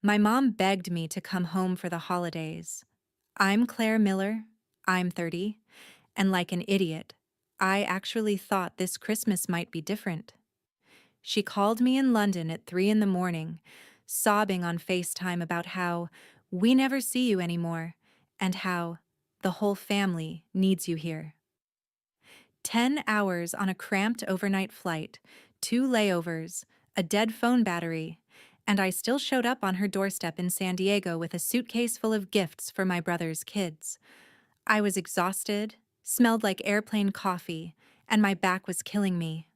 My mom begged me to come home for the holidays. I'm Claire Miller, I'm 30, and like an idiot, I actually thought this Christmas might be different. She called me in London at 3 in the morning, sobbing on FaceTime about how we never see you anymore and how the whole family needs you here. 10 hours on a cramped overnight flight, 2 layovers, a dead phone battery, and I still showed up on her doorstep in San Diego with a suitcase full of gifts for my brother's kids. I was exhausted, smelled like airplane coffee, and my back was killing me.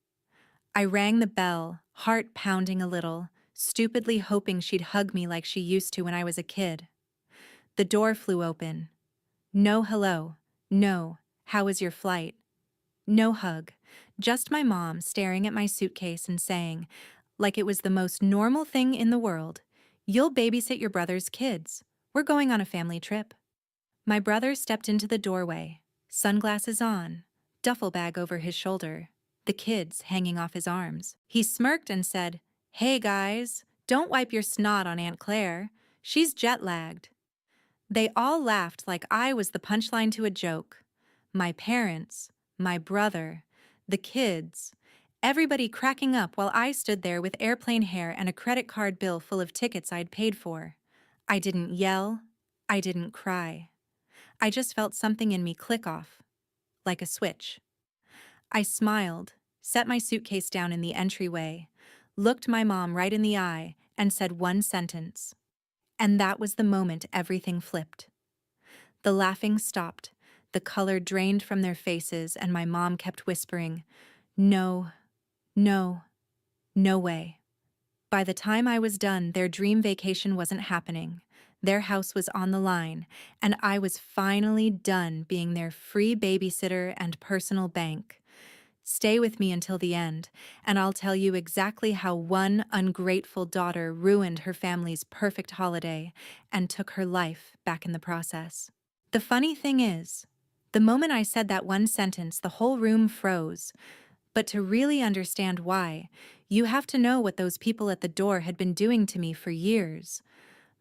I rang the bell, heart pounding a little, stupidly hoping she'd hug me like she used to when I was a kid. The door flew open. No hello. No, how was your flight? No hug. Just my mom staring at my suitcase and saying, like it was the most normal thing in the world, "You'll babysit your brother's kids. We're going on a family trip." My brother stepped into the doorway, sunglasses on, duffel bag over his shoulder, the kids hanging off his arms. He smirked and said, "Hey guys, don't wipe your snot on Aunt Claire. She's jet-lagged." They all laughed like I was the punchline to a joke. My parents, my brother, the kids, everybody cracking up while I stood there with airplane hair and a credit card bill full of tickets I'd paid for. I didn't yell. I didn't cry. I just felt something in me click off, like a switch. I smiled, set my suitcase down in the entryway, looked my mom right in the eye, and said one sentence. And that was the moment everything flipped. The laughing stopped, the color drained from their faces, and my mom kept whispering, "No, no, no way." By the time I was done, their dream vacation wasn't happening. Their house was on the line, and I was finally done being their free babysitter and personal bank. Stay with me until the end, and I'll tell you exactly how one ungrateful daughter ruined her family's perfect holiday and took her life back in the process. The funny thing is, the moment I said that one sentence, the whole room froze. But to really understand why, you have to know what those people at the door had been doing to me for years.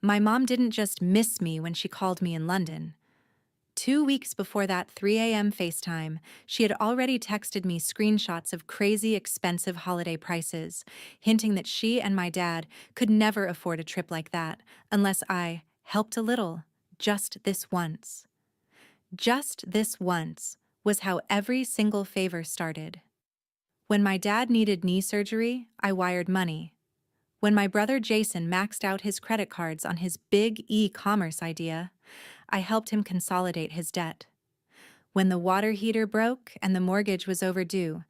My mom didn't just miss me when she called me in London. 2 weeks before that 3 a.m. FaceTime, she had already texted me screenshots of crazy expensive holiday prices, hinting that she and my dad could never afford a trip like that unless I helped a little, just this once. Just this once was how every single favor started. When my dad needed knee surgery, I wired money. When my brother Jason maxed out his credit cards on his big e-commerce idea, I helped him consolidate his debt. When the water heater broke and the mortgage was overdue,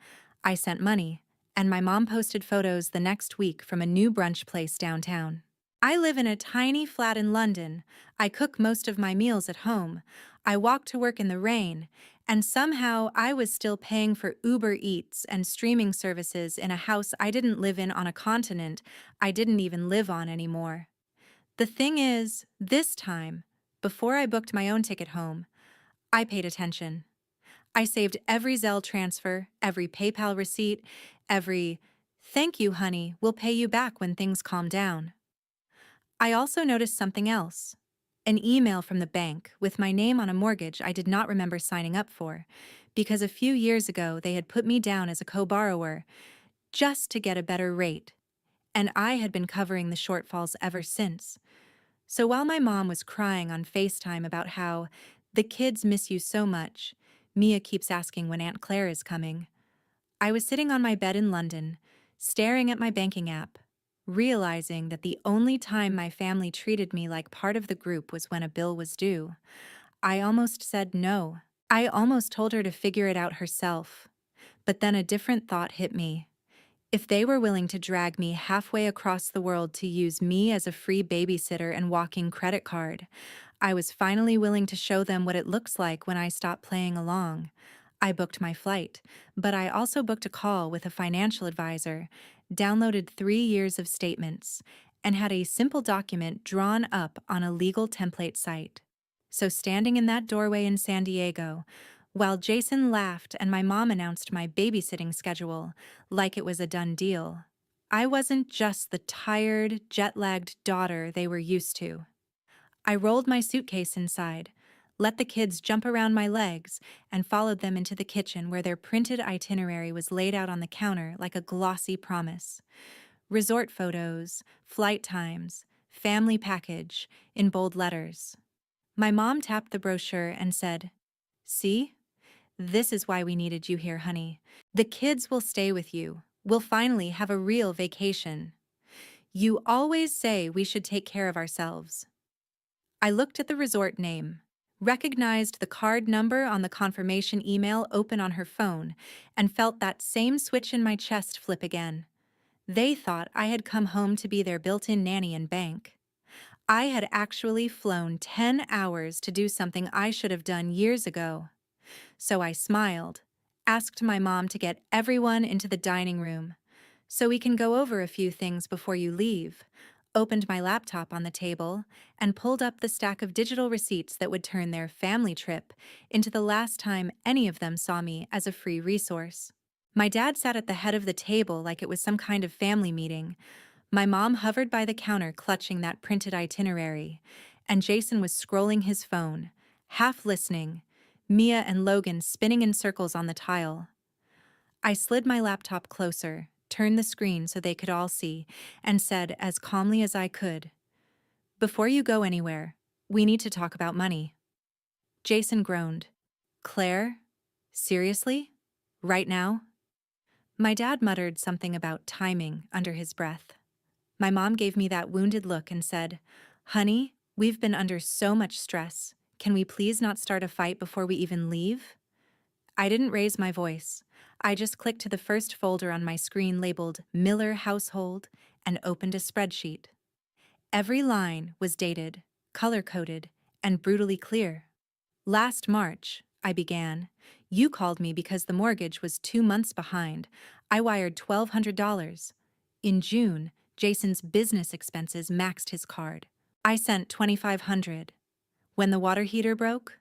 I sent money, and my mom posted photos the next week from a new brunch place downtown. I live in a tiny flat in London. I cook most of my meals at home. I walk to work in the rain, and somehow I was still paying for Uber Eats and streaming services in a house I didn't live in on a continent I didn't even live on anymore. The thing is, this time, before I booked my own ticket home, I paid attention. I saved every Zelle transfer, every PayPal receipt, every "thank you, honey, we'll pay you back when things calm down." I also noticed something else. An email from the bank with my name on a mortgage I did not remember signing up for, because a few years ago they had put me down as a co-borrower just to get a better rate, and I had been covering the shortfalls ever since. So while my mom was crying on FaceTime about how the kids miss you so much, Mia keeps asking when Aunt Claire is coming, I was sitting on my bed in London, staring at my banking app, realizing that the only time my family treated me like part of the group was when a bill was due. I almost said no. I almost told her to figure it out herself. But then a different thought hit me. If they were willing to drag me halfway across the world to use me as a free babysitter and walking credit card, I was finally willing to show them what it looks like when I stop playing along. I booked my flight, but I also booked a call with a financial advisor, downloaded 3 years of statements, and had a simple document drawn up on a legal template site. So standing in that doorway in San Diego, while Jason laughed and my mom announced my babysitting schedule like it was a done deal, I wasn't just the tired, jet-lagged daughter they were used to. I rolled my suitcase inside, let the kids jump around my legs, and followed them into the kitchen where their printed itinerary was laid out on the counter like a glossy promise. Resort photos, flight times, family package, in bold letters. My mom tapped the brochure and said, "See? This is why we needed you here, honey. The kids will stay with you. We'll finally have a real vacation. You always say we should take care of ourselves." I looked at the resort name, recognized the card number on the confirmation email open on her phone, and felt that same switch in my chest flip again. They thought I had come home to be their built-in nanny and bank. I had actually flown 10 hours to do something I should have done years ago. So I smiled, asked my mom to get everyone into the dining room. "So we can go over a few things before you leave," opened my laptop on the table, and pulled up the stack of digital receipts that would turn their family trip into the last time any of them saw me as a free resource. My dad sat at the head of the table like it was some kind of family meeting. My mom hovered by the counter clutching that printed itinerary, and Jason was scrolling his phone, half listening, Mia and Logan spinning in circles on the tile. I slid my laptop closer, turned the screen so they could all see, and said as calmly as I could, "Before you go anywhere, we need to talk about money." Jason groaned. "Claire? Seriously? Right now?" My dad muttered something about timing under his breath. My mom gave me that wounded look and said, "Honey, we've been under so much stress. Can we please not start a fight before we even leave?" I didn't raise my voice. I just clicked to the first folder on my screen labeled Miller Household and opened a spreadsheet. Every line was dated, color-coded, and brutally clear. "Last March," I began, "you called me because the mortgage was 2 months behind. I wired $1,200. In June, Jason's business expenses maxed his card. I sent $2,500. When the water heater broke,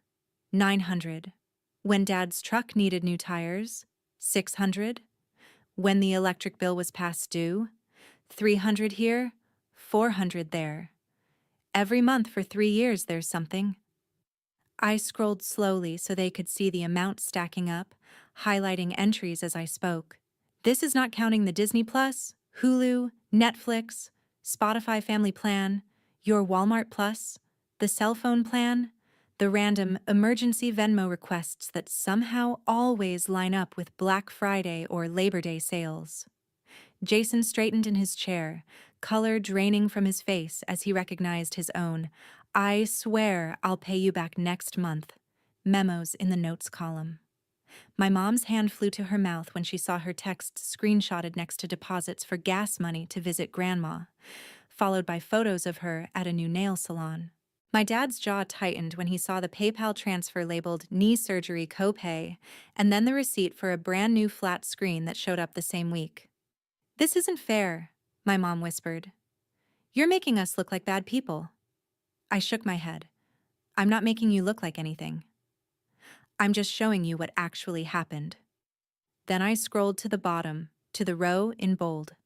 $900. When Dad's truck needed new tires, $600. When the electric bill was past due, $300 here, $400 there. Every month for 3 years there's something." I scrolled slowly so they could see the amount stacking up, highlighting entries as I spoke. This is not counting the Disney Plus, Hulu, Netflix, Spotify Family Plan, your Walmart Plus, the cell phone plan, the random emergency Venmo requests that somehow always line up with Black Friday or Labor Day sales. Jason straightened in his chair, color draining from his face as he recognized his own "I swear I'll pay you back next month" memos in the notes column. My mom's hand flew to her mouth when she saw her texts screenshotted next to deposits for gas money to visit Grandma, followed by photos of her at a new nail salon. My dad's jaw tightened when he saw the PayPal transfer labeled knee surgery copay, and then the receipt for a brand new flat screen that showed up the same week. "This isn't fair," my mom whispered. "You're making us look like bad people." I shook my head. "I'm not making you look like anything. I'm just showing you what actually happened." Then I scrolled to the bottom, to the row in bold.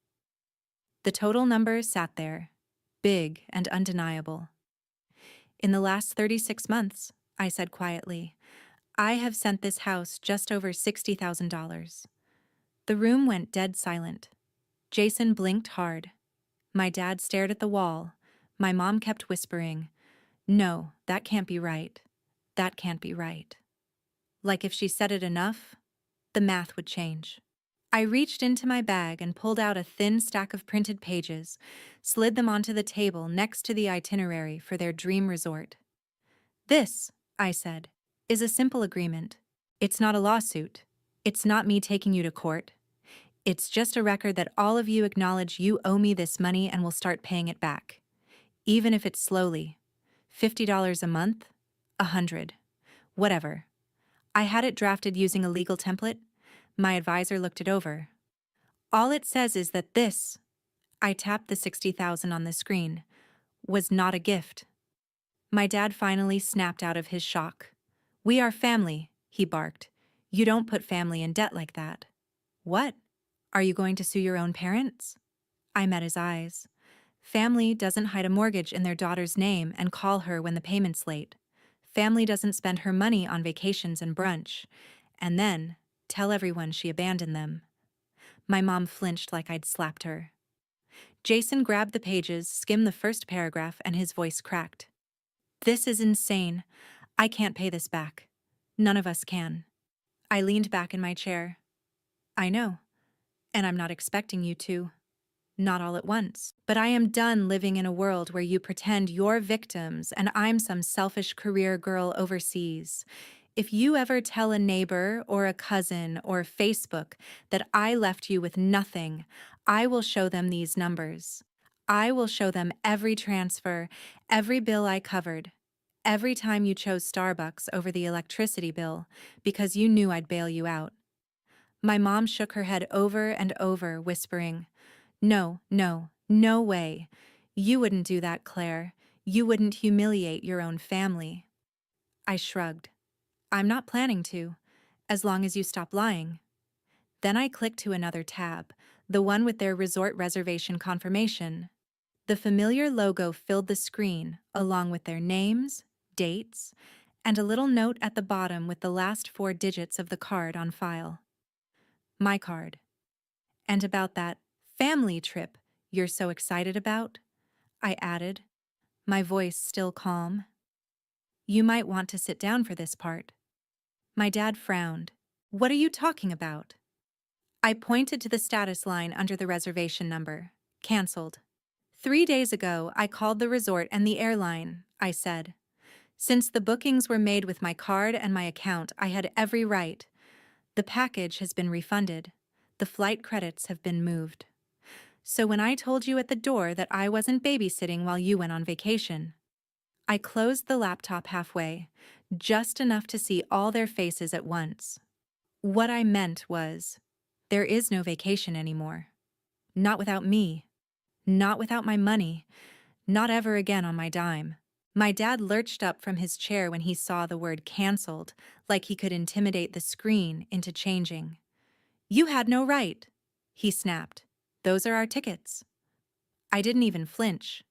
The total number sat there, big and undeniable. "In the last 36 months, I said quietly, I have sent this house just over $60,000. The room went dead silent. Jason blinked hard. My dad stared at the wall. My mom kept whispering, "No, that can't be right. That can't be right." Like if she said it enough, the math would change. I reached into my bag and pulled out a thin stack of printed pages, slid them onto the table next to the itinerary for their dream resort. "This," I said, "is a simple agreement. It's not a lawsuit. It's not me taking you to court. It's just a record that all of you acknowledge you owe me this money and will start paying it back. Even if it's slowly. $50 a month? 100. Whatever." I had it drafted using a legal template. My advisor looked it over. "All it says is that this," I tapped the 60,000 on the screen, "was not a gift." My dad finally snapped out of his shock. "We are family," he barked. "You don't put family in debt like that." "What? Are you going to sue your own parents?" I met his eyes. Family doesn't hide a mortgage in their daughter's name and call her when the payment's late. Family doesn't spend her money on vacations and brunch, and then tell everyone she abandoned them. My mom flinched like I'd slapped her. Jason grabbed the pages, skimmed the first paragraph, and his voice cracked. This is insane. I can't pay this back. None of us can. I leaned back in my chair. I know, and I'm not expecting you to. Not all at once. But I am done living in a world where you pretend you're victims and I'm some selfish career girl overseas. If you ever tell a neighbor or a cousin or Facebook that I left you with nothing, I will show them these numbers. I will show them every transfer, every bill I covered, every time you chose Starbucks over the electricity bill because you knew I'd bail you out. My mom shook her head over and over, whispering, no, no, no way. You wouldn't do that, Claire. You wouldn't humiliate your own family. I shrugged. I'm not planning to, as long as you stop lying. Then I clicked to another tab, the one with their resort reservation confirmation. The familiar logo filled the screen, along with their names, dates, and a little note at the bottom with the last 4 digits of the card on file. My card. And about that family trip you're so excited about, I added, my voice still calm. You might want to sit down for this part. My dad frowned. What are you talking about? I pointed to the status line under the reservation number. Cancelled. 3 days ago, I called the resort and the airline, I said. Since the bookings were made with my card and my account, I had every right. The package has been refunded. The flight credits have been moved. So when I told you at the door that I wasn't babysitting while you went on vacation, I closed the laptop halfway, just enough to see all their faces at once. What I meant was, there is no vacation anymore. Not without me. Not without my money. Not ever again on my dime. My dad lurched up from his chair when he saw the word canceled, like he could intimidate the screen into changing. You had no right, he snapped. Those are our tickets. I didn't even flinch.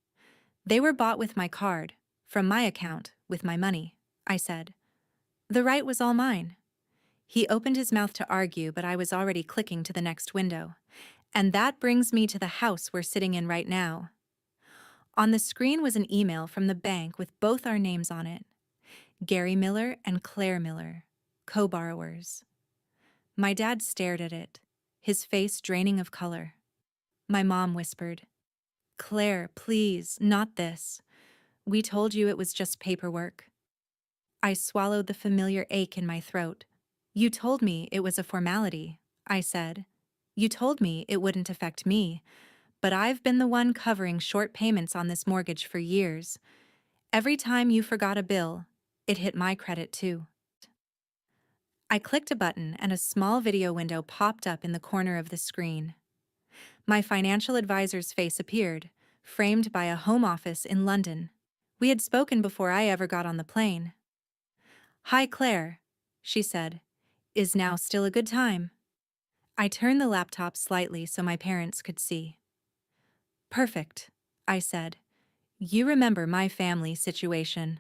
They were bought with my card, from my account, with my money, I said. The right was all mine. He opened his mouth to argue, but I was already clicking to the next window. And that brings me to the house we're sitting in right now. On the screen was an email from the bank with both our names on it. Gary Miller and Claire Miller, co-borrowers. My dad stared at it, his face draining of color. My mom whispered, Claire, please, not this. We told you it was just paperwork. I swallowed the familiar ache in my throat. You told me it was a formality, I said. You told me it wouldn't affect me, but I've been the one covering short payments on this mortgage for years. Every time you forgot a bill, it hit my credit too. I clicked a button and a small video window popped up in the corner of the screen. My financial advisor's face appeared, framed by a home office in London. We had spoken before I ever got on the plane. Hi, Claire, she said. Is now still a good time? I turned the laptop slightly so my parents could see. Perfect, I said. You remember my family situation.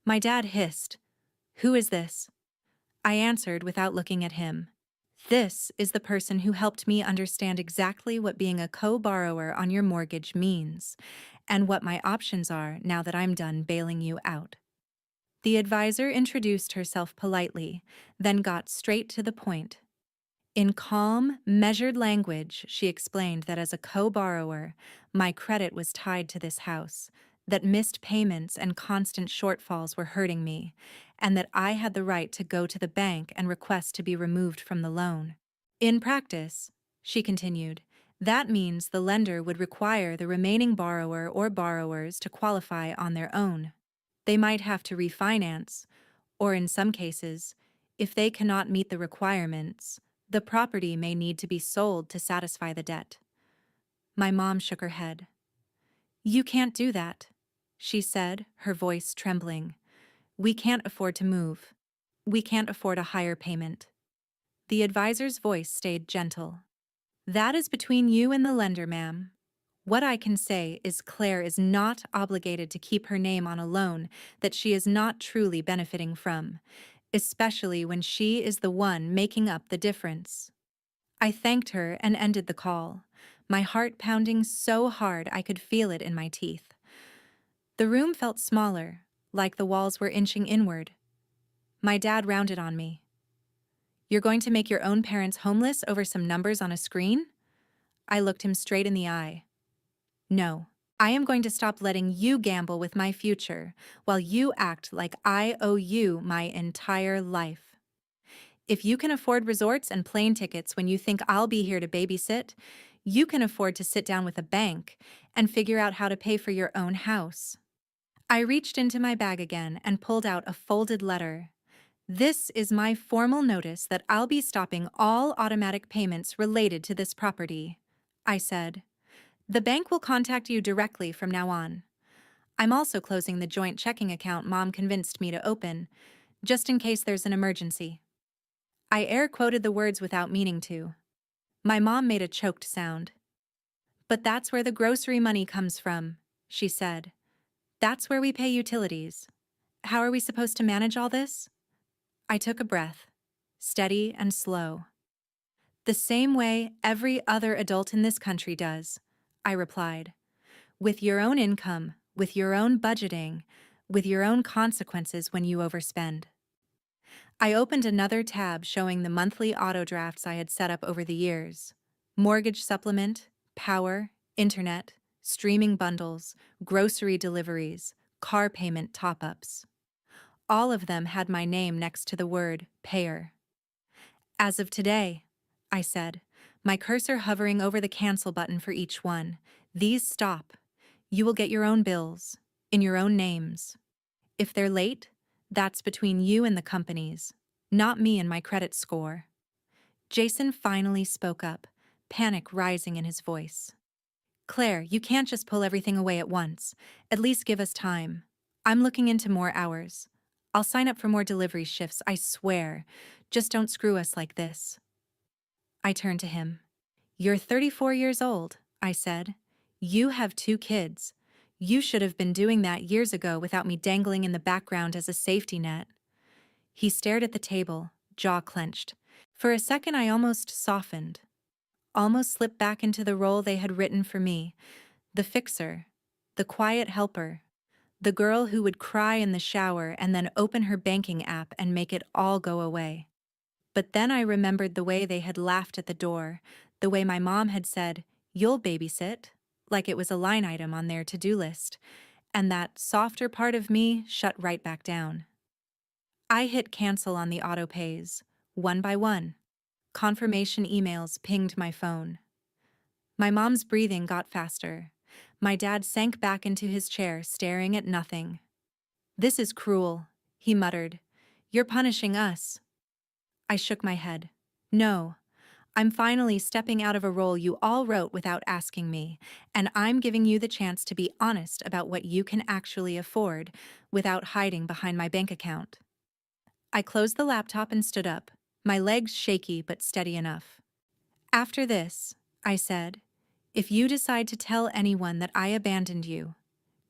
My dad hissed. Who is this? I answered without looking at him. This is the person who helped me understand exactly what being a co-borrower on your mortgage means, and what my options are now that I'm done bailing you out. The advisor introduced herself politely, then got straight to the point. In calm, measured language, she explained that as a co-borrower, my credit was tied to this house, that missed payments and constant shortfalls were hurting me, and that I had the right to go to the bank and request to be removed from the loan. In practice, she continued, that means the lender would require the remaining borrower or borrowers to qualify on their own. They might have to refinance, or in some cases, if they cannot meet the requirements, the property may need to be sold to satisfy the debt. My mom shook her head. You can't do that, she said, her voice trembling. We can't afford to move. We can't afford a higher payment. The advisor's voice stayed gentle. That is between you and the lender, ma'am. What I can say is Claire is not obligated to keep her name on a loan that she is not truly benefiting from, especially when she is the one making up the difference. I thanked her and ended the call, my heart pounding so hard I could feel it in my teeth. The room felt smaller, like the walls were inching inward. My dad rounded on me. You're going to make your own parents homeless over some numbers on a screen? I looked him straight in the eye. No, I am going to stop letting you gamble with my future while you act like I owe you my entire life. If you can afford resorts and plane tickets when you think I'll be here to babysit, you can afford to sit down with a bank and figure out how to pay for your own house. I reached into my bag again and pulled out a folded letter. This is my formal notice that I'll be stopping all automatic payments related to this property, I said. The bank will contact you directly from now on. I'm also closing the joint checking account Mom convinced me to open, just in case there's an emergency. I air quoted the words without meaning to. My mom made a choked sound. But that's where the grocery money comes from, she said. That's where we pay utilities. How are we supposed to manage all this? I took a breath, steady and slow. The same way every other adult in this country does, I replied. With your own income, with your own budgeting, with your own consequences when you overspend. I opened another tab showing the monthly auto drafts I had set up over the years. Mortgage supplement, power, internet, streaming bundles, grocery deliveries, car payment top-ups. All of them had my name next to the word payer. As of today, I said, my cursor hovering over the cancel button for each one, these stop. You will get your own bills, in your own names. If they're late, that's between you and the companies, not me and my credit score. Jason finally spoke up, panic rising in his voice. Claire, you can't just pull everything away at once. At least give us time. I'm looking into more hours. I'll sign up for more delivery shifts, I swear. Just don't screw us like this. I turned to him. You're 34 years old, I said. You have 2 kids. You should have been doing that years ago without me dangling in the background as a safety net. He stared at the table, jaw clenched. For a second I almost softened. Almost slipped back into the role they had written for me. The fixer. The quiet helper. The girl who would cry in the shower and then open her banking app and make it all go away. But then I remembered the way they had laughed at the door, the way my mom had said, "You'll babysit," like it was a line item on their to-do list, and that softer part of me shut right back down. I hit cancel on the auto-pays, one by one. Confirmation emails pinged my phone. My mom's breathing got faster. My dad sank back into his chair, staring at nothing. "This is cruel," he muttered. "You're punishing us." I shook my head. "No. I'm finally stepping out of a role you all wrote without asking me, and I'm giving you the chance to be honest about what you can actually afford without hiding behind my bank account." I closed the laptop and stood up, my legs shaky but steady enough. "After this," I said, "if you decide to tell anyone that I abandoned you,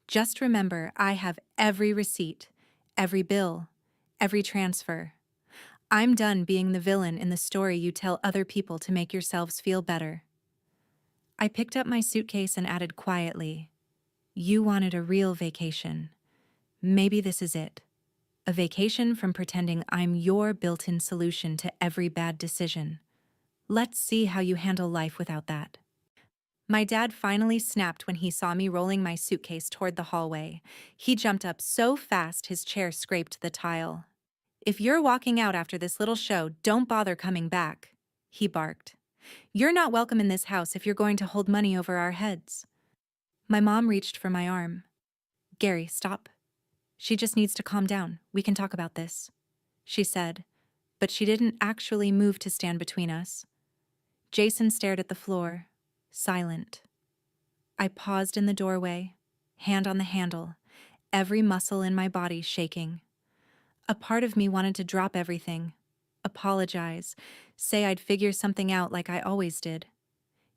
just remember I have every receipt, every bill, every transfer. I'm done being the villain in the story you tell other people to make yourselves feel better." I picked up my suitcase and added quietly, "You wanted a real vacation. Maybe this is it. A vacation from pretending I'm your built-in solution to every bad decision. Let's see how you handle life without that." My dad finally snapped when he saw me rolling my suitcase toward the hallway. He jumped up so fast his chair scraped the tile. "If you're walking out after this little show, don't bother coming back," he barked. "You're not welcome in this house if you're going to hold money over our heads." My mom reached for my arm. "Gary, stop. She just needs to calm down. We can talk about this," she said, but she didn't actually move to stand between us. Jason stared at the floor, silent. I paused in the doorway, hand on the handle, every muscle in my body shaking. A part of me wanted to drop everything, apologize, say I'd figure something out like I always did.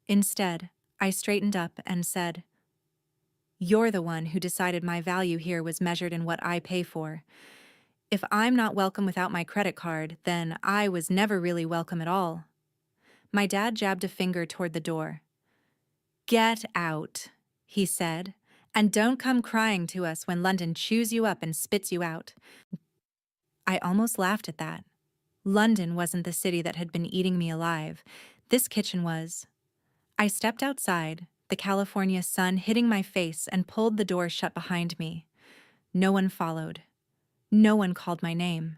Instead, I straightened up and said, "You're the one who decided my value here was measured in what I pay for. If I'm not welcome without my credit card, then I was never really welcome at all." My dad jabbed a finger toward the door. "Get out," he said, "and don't come crying to us when London chews you up and spits you out." I almost laughed at that. London wasn't the city that had been eating me alive. This kitchen was. I stepped outside, the California sun hitting my face, and pulled the door shut behind me. No one followed. No one called my name.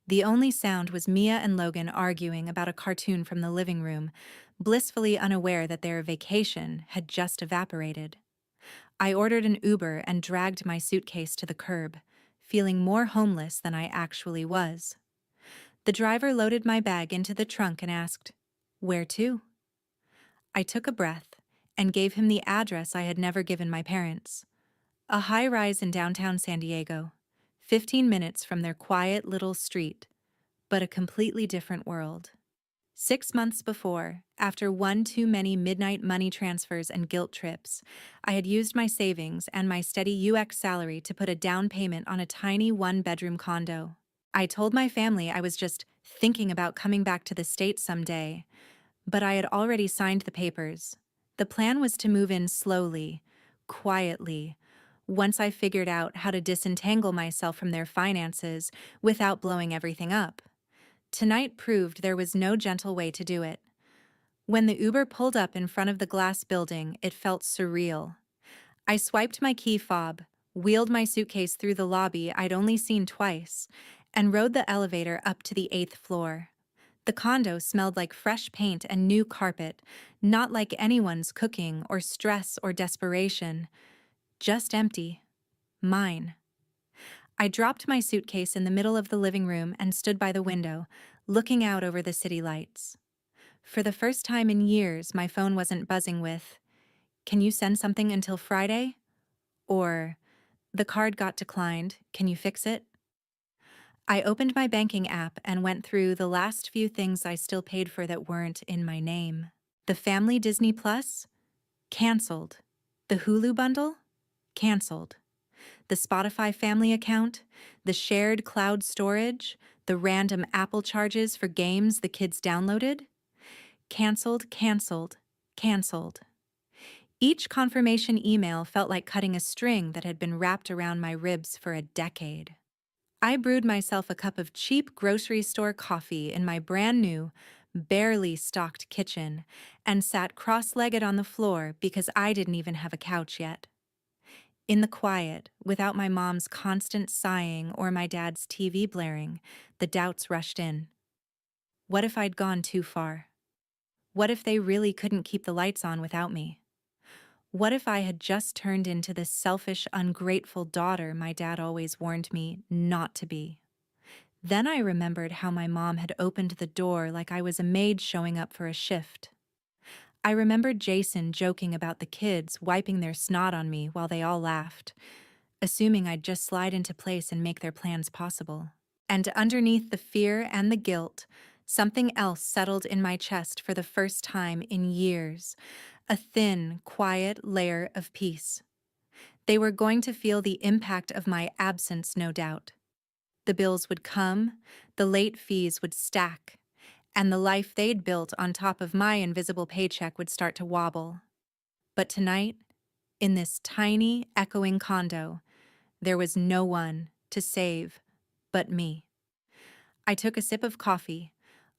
The only sound was Mia and Logan arguing about a cartoon from the living room, blissfully unaware that their vacation had just evaporated. I ordered an Uber and dragged my suitcase to the curb, feeling more homeless than I actually was. The driver loaded my bag into the trunk and asked, "Where to?" I took a breath and gave him the address I had never given my parents. A high-rise in downtown San Diego, 15 minutes from their quiet little street, but a completely different world. 6 months before, after one too many midnight money transfers and guilt trips, I had used my savings and my steady UX salary to put a down payment on a tiny one-bedroom condo. I told my family I was just thinking about coming back to the States someday, but I had already signed the papers. The plan was to move in slowly, quietly, once I figured out how to disentangle myself from their finances without blowing everything up. Tonight proved there was no gentle way to do it. When the Uber pulled up in front of the glass building, it felt surreal. I swiped my key fob, wheeled my suitcase through the lobby I'd only seen twice, and rode the elevator up to the 8th floor. The condo smelled like fresh paint and new carpet, not like anyone's cooking or stress or desperation. Just empty. Mine. I dropped my suitcase in the middle of the living room and stood by the window, looking out over the city lights. For the first time in years, my phone wasn't buzzing with, "Can you send something until Friday?" Or, "The card got declined, can you fix it?" I opened my banking app and went through the last few things I still paid for that weren't in my name. The family Disney Plus? Canceled. The Hulu bundle? Canceled. The Spotify family account, the shared cloud storage, the random Apple charges for games the kids downloaded. Canceled, canceled, canceled. Each confirmation email felt like cutting a string that had been wrapped around my ribs for a decade. I brewed myself a cup of cheap grocery store coffee in my brand new, barely stocked kitchen and sat cross-legged on the floor because I didn't even have a couch yet. In the quiet, without my mom's constant sighing or my dad's TV blaring, the doubts rushed in. What if I'd gone too far? What if they really couldn't keep the lights on without me? What if I had just turned into the selfish, ungrateful daughter my dad always warned me not to be? Then I remembered how my mom had opened the door like I was a maid showing up for a shift. I remembered Jason joking about the kids wiping their snot on me while they all laughed, assuming I'd just slide into place and make their plans possible. And underneath the fear and the guilt, something else settled in my chest for the first time in years, a thin, quiet layer of peace. They were going to feel the impact of my absence, no doubt. The bills would come, the late fees would stack, and the life they'd built on top of my invisible paycheck would start to wobble. But tonight, in this tiny, echoing condo, there was no one to save but me. I took a sip of coffee,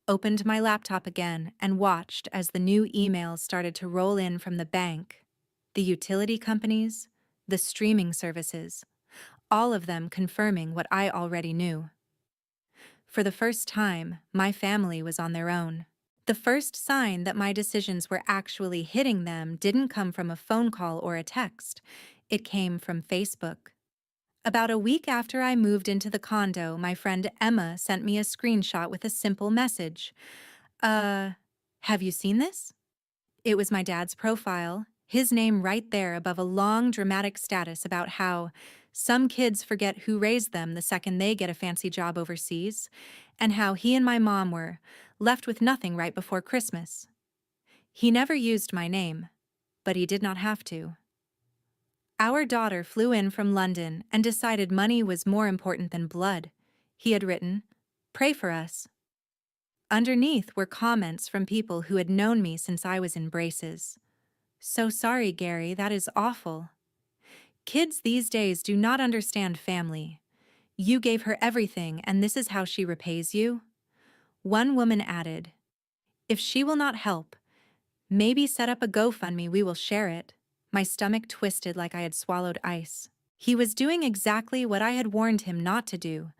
opened my laptop again, and watched as the new emails started to roll in from the bank, the utility companies, the streaming services, all of them confirming what I already knew. For the first time, my family was on their own. The first sign that my decisions were actually hitting them didn't come from a phone call or a text. It came from Facebook. About a week after I moved into the condo, my friend Emma sent me a screenshot with a simple message. Have you seen this?" It was my dad's profile, his name right there above a long, dramatic status about how some kids forget who raised them the second they get a fancy job overseas, and how he and my mom were left with nothing right before Christmas. He never used my name, but he did not have to. Our daughter flew in from London and decided money was more important than blood. He had written, "Pray for us." Underneath were comments from people who had known me since I was in braces. "So sorry, Gary, that is awful. Kids these days do not understand family. You gave her everything and this is how she repays you?" One woman added, "If she will not help, maybe set up a GoFundMe, we will share it." My stomach twisted like I had swallowed ice. He was doing exactly what I had warned him not to do,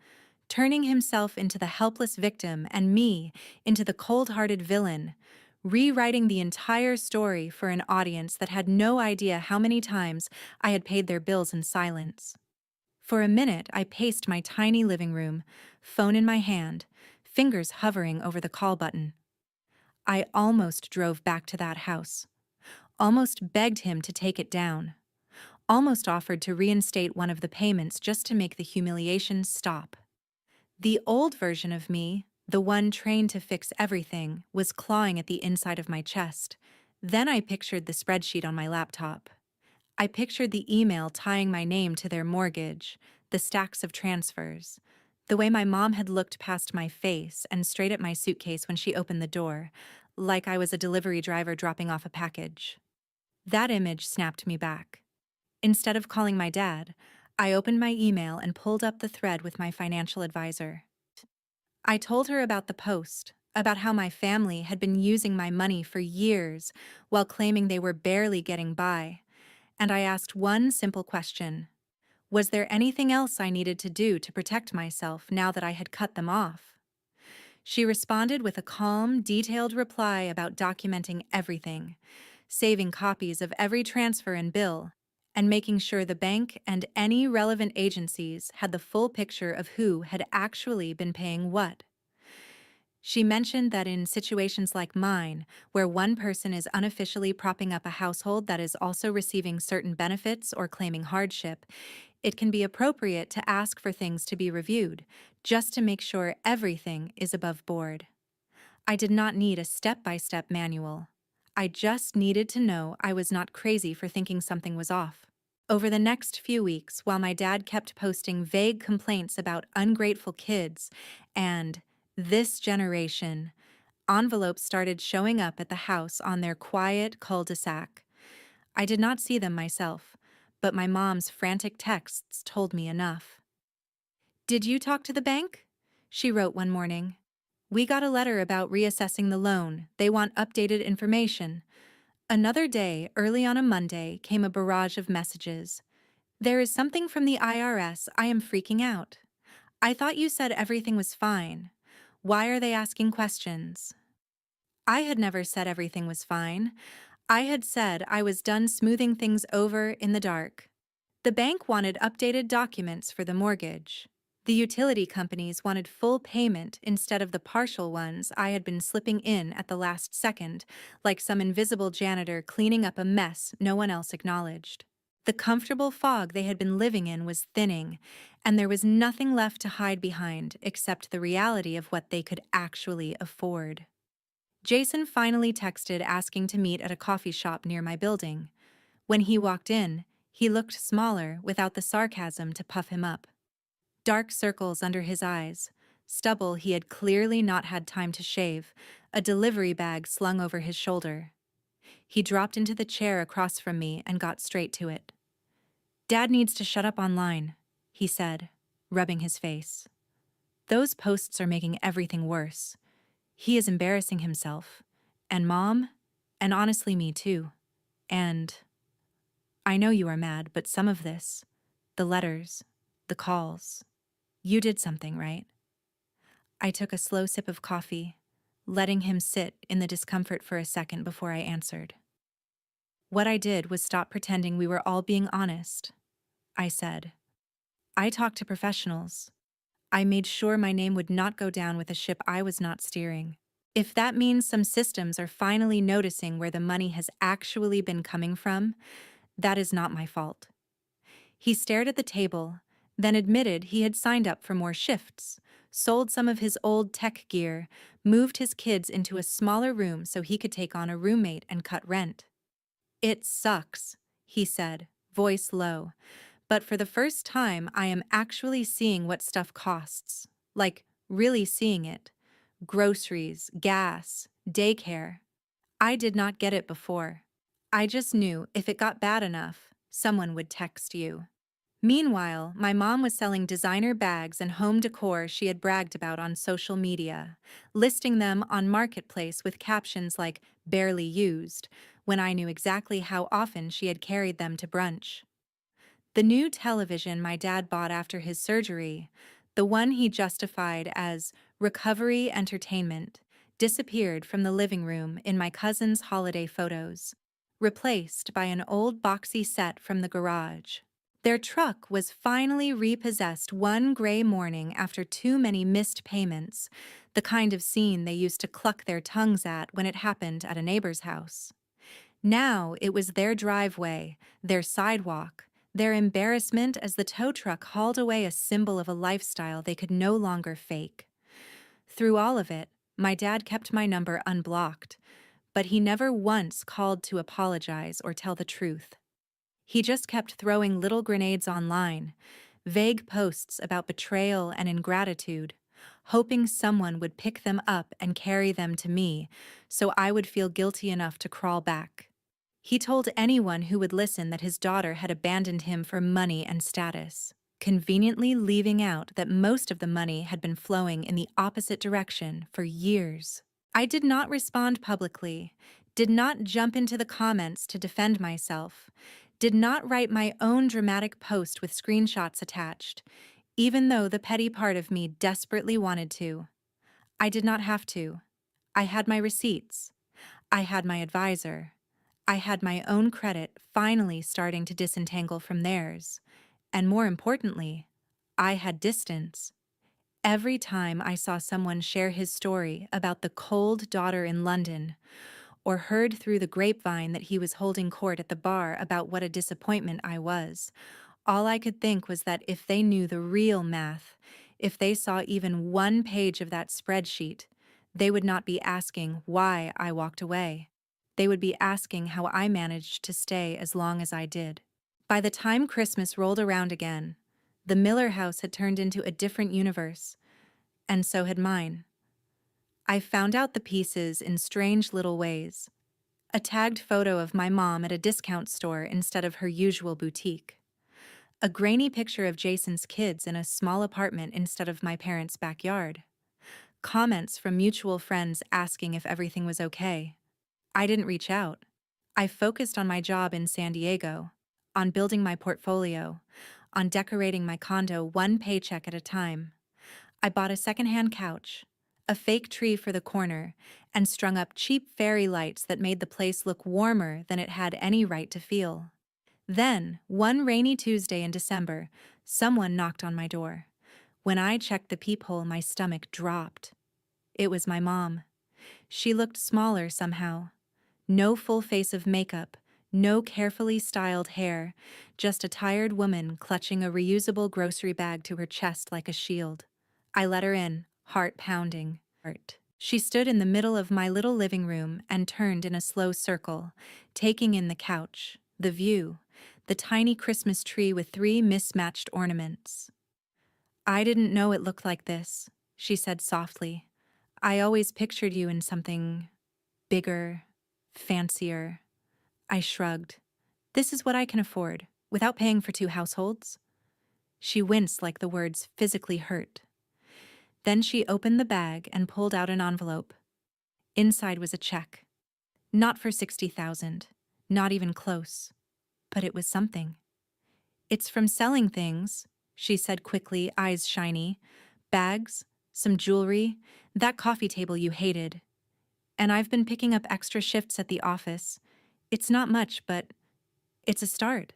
turning himself into the helpless victim and me into the cold-hearted villain, rewriting the entire story for an audience that had no idea how many times I had paid their bills in silence. For a minute, I paced my tiny living room, phone in my hand, fingers hovering over the call button. I almost drove back to that house, almost begged him to take it down, almost offered to reinstate one of the payments just to make the humiliation stop. The old version of me, the one trained to fix everything, was clawing at the inside of my chest. Then I pictured the spreadsheet on my laptop. I pictured the email tying my name to their mortgage, the stacks of transfers, the way my mom had looked past my face and straight at my suitcase when she opened the door, like I was a delivery driver dropping off a package. That image snapped me back. Instead of calling my dad, I opened my email and pulled up the thread with my financial advisor. I told her about the post, about how my family had been using my money for years while claiming they were barely getting by, and I asked one simple question. Was there anything else I needed to do to protect myself now that I had cut them off? She responded with a calm, detailed reply about documenting everything, saving copies of every transfer and bill, and making sure the bank and any relevant agencies had the full picture of who had actually been paying what. She mentioned that in situations like mine, where one person is unofficially propping up a household that is also receiving certain benefits or claiming hardship, it can be appropriate to ask for things to be reviewed, just to make sure everything is above board. I did not need a step-by-step manual. I just needed to know I was not crazy for thinking something was off. Over the next few weeks, while my dad kept posting vague complaints about ungrateful kids and this generation, envelopes started showing up at the house on their quiet cul-de-sac. I did not see them myself, but my mom's frantic texts told me enough. "Did you talk to the bank?" She wrote one morning. "We got a letter about reassessing the loan. They want updated information." Another day, early on a Monday, came a barrage of messages. "There is something from the IRS. I am freaking out. I thought you said everything was fine. Why are they asking questions?" I had never said everything was fine. I had said I was done smoothing things over in the dark. The bank wanted updated documents for the mortgage. The utility companies wanted full payment instead of the partial ones I had been slipping in at the last second, like some invisible janitor cleaning up a mess no one else acknowledged. The comfortable fog they had been living in was thinning, and there was nothing left to hide behind except the reality of what they could actually afford. Jason finally texted asking to meet at a coffee shop near my building. When he walked in, he looked smaller without the sarcasm to puff him up. Dark circles under his eyes, stubble he had clearly not had time to shave, a delivery bag slung over his shoulder. He dropped into the chair across from me and got straight to it. "Dad needs to shut up online," he said, rubbing his face. "Those posts are making everything worse. He is embarrassing himself. And Mom, and honestly me too. And I know you are mad, but some of this, the letters, the calls, you did something, right?" I took a slow sip of coffee, letting him sit in the discomfort for a second before I answered. "What I did was stop pretending we were all being honest," I said. "I talked to professionals. I made sure my name would not go down with a ship I was not steering. If that means some systems are finally noticing where the money has actually been coming from, that is not my fault." He stared at the table, then admitted he had signed up for more shifts, sold some of his old tech gear, moved his kids into a smaller room so he could take on a roommate and cut rent. "It sucks," he said, voice low, "but for the first time I am actually seeing what stuff costs. Like, really seeing it. Groceries, gas, daycare. I did not get it before. I just knew if it got bad enough, someone would text you." Meanwhile, my mom was selling designer bags and home decor she had bragged about on social media, listing them on Marketplace with captions like "barely used," when I knew exactly how often she had carried them to brunch. The new television my dad bought after his surgery, the one he justified as recovery entertainment, disappeared from the living room in my cousin's holiday photos, replaced by an old boxy set from the garage. Their truck was finally repossessed one gray morning after too many missed payments, the kind of scene they used to cluck their tongues at when it happened at a neighbor's house. Now it was their driveway, their sidewalk, their embarrassment as the tow truck hauled away a symbol of a lifestyle they could no longer fake. Through all of it, my dad kept my number unblocked, but he never once called to apologize or tell the truth. He just kept throwing little grenades online, vague posts about betrayal and ingratitude, hoping someone would pick them up and carry them to me so I would feel guilty enough to crawl back. He told anyone who would listen that his daughter had abandoned him for money and status, conveniently leaving out that most of the money had been flowing in the opposite direction for years. I did not respond publicly, did not jump into the comments to defend myself, did not write my own dramatic post with screenshots attached, even though the petty part of me desperately wanted to. I did not have to. I had my receipts. I had my advisor. I had my own credit finally starting to disentangle from theirs. And more importantly, I had distance. Every time I saw someone share his story about the cold daughter in London, or heard through the grapevine that he was holding court at the bar about what a disappointment I was, all I could think was that if they knew the real math, if they saw even one page of that spreadsheet, they would not be asking why I walked away. They would be asking how I managed to stay as long as I did. By the time Christmas rolled around again, the Miller house had turned into a different universe, and so had mine. I found out the pieces in strange little ways. A tagged photo of my mom at a discount store instead of her usual boutique. A grainy picture of Jason's kids in a small apartment instead of my parents' backyard. Comments from mutual friends asking if everything was okay. I didn't reach out. I focused on my job in San Diego, on building my portfolio, on decorating my condo one paycheck at a time. I bought a secondhand couch, a fake tree for the corner, and strung up cheap fairy lights that made the place look warmer than it had any right to feel. Then, one rainy Tuesday in December, someone knocked on my door. When I checked the peephole, my stomach dropped. It was my mom. She looked smaller somehow. No full face of makeup, no carefully styled hair, just a tired woman clutching a reusable grocery bag to her chest like a shield. I let her in, heart pounding. She stood in the middle of my little living room and turned in a slow circle, taking in the couch, the view, the tiny Christmas tree with 3 mismatched ornaments. "I didn't know it looked like this," she said softly. "I always pictured you in something bigger, fancier." I shrugged. "This is what I can afford, without paying for 2 households." She winced like the words physically hurt. Then she opened the bag and pulled out an envelope. Inside was a check. Not for 60,000, not even close. But it was something. "It's from selling things," she said quickly, eyes shiny. "Bags, some jewelry, that coffee table you hated. And I've been picking up extra shifts at the office. It's not much, but it's a start."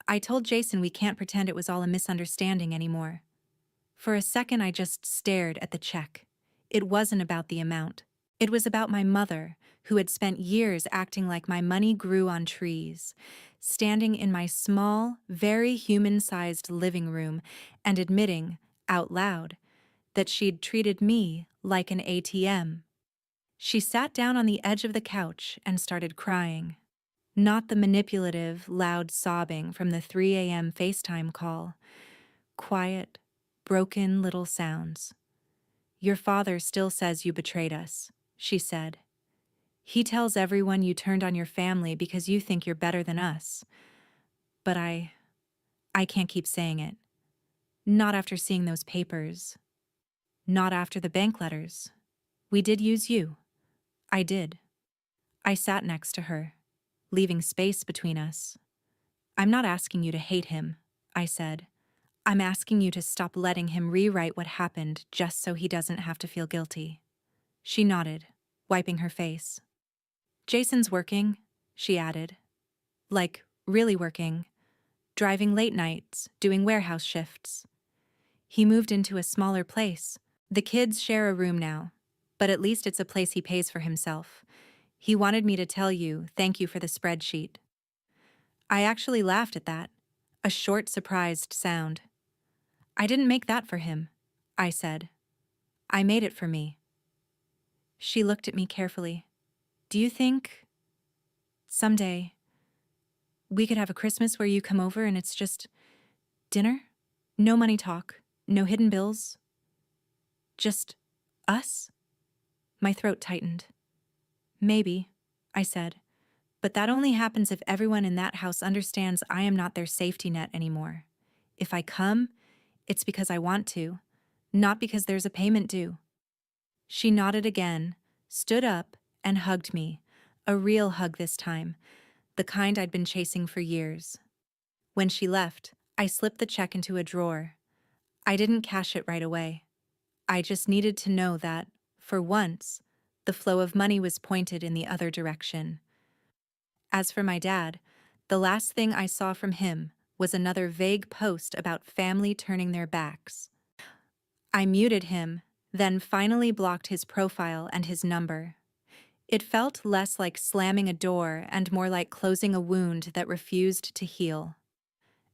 I told Jason we can't pretend it was all a misunderstanding anymore. For a second, I just stared at the check. It wasn't about the amount. It was about my mother, who had spent years acting like my money grew on trees, standing in my small, very human-sized living room and admitting, out loud, that she'd treated me like an ATM. She sat down on the edge of the couch and started crying. Not the manipulative, loud sobbing from the 3 a.m. FaceTime call. Quiet, broken little sounds. "Your father still says you betrayed us," she said. "He tells everyone you turned on your family because you think you're better than us. But I can't keep saying it. Not after seeing those papers. Not after the bank letters. We did use you. I did." I sat next to her, leaving space between us. "I'm not asking you to hate him," I said. "I'm asking you to stop letting him rewrite what happened just so he doesn't have to feel guilty." She nodded, wiping her face. "Jason's working," she added. "Like, really working. Driving late nights, doing warehouse shifts. He moved into a smaller place. The kids share a room now, but at least it's a place he pays for himself. He wanted me to tell you, thank you for the spreadsheet." I actually laughed at that, a short, surprised sound. "I didn't make that for him," I said. "I made it for me." She looked at me carefully. "Do you think someday we could have a Christmas where you come over and it's just dinner? No money talk, no hidden bills. Just us?" My throat tightened. "Maybe," I said, "but that only happens if everyone in that house understands I am not their safety net anymore. If I come, it's because I want to, not because there's a payment due." She nodded again, stood up, and hugged me, a real hug this time, the kind I'd been chasing for years. When she left, I slipped the check into a drawer. I didn't cash it right away. I just needed to know that, for once, the flow of money was pointed in the other direction. As for my dad, the last thing I saw from him was another vague post about family turning their backs. I muted him, then finally blocked his profile and his number. It felt less like slamming a door and more like closing a wound that refused to heal.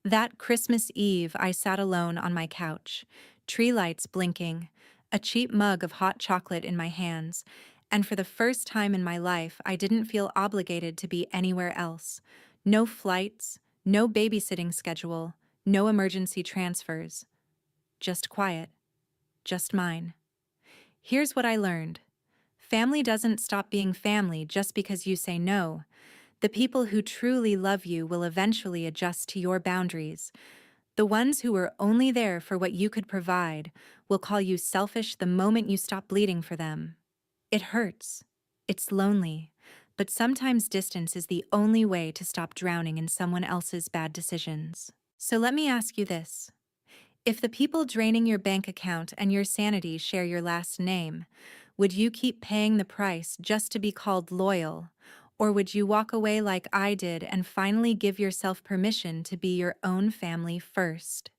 That Christmas Eve, I sat alone on my couch, tree lights blinking, a cheap mug of hot chocolate in my hands, and for the first time in my life, I didn't feel obligated to be anywhere else. No flights, no babysitting schedule, no emergency transfers. Just quiet. Just mine. Here's what I learned. Family doesn't stop being family just because you say no. The people who truly love you will eventually adjust to your boundaries. The ones who were only there for what you could provide will call you selfish the moment you stop bleeding for them. It hurts. It's lonely. But sometimes distance is the only way to stop drowning in someone else's bad decisions. So let me ask you this. If the people draining your bank account and your sanity share your last name, would you keep paying the price just to be called loyal? Or would you walk away like I did and finally give yourself permission to be your own family first?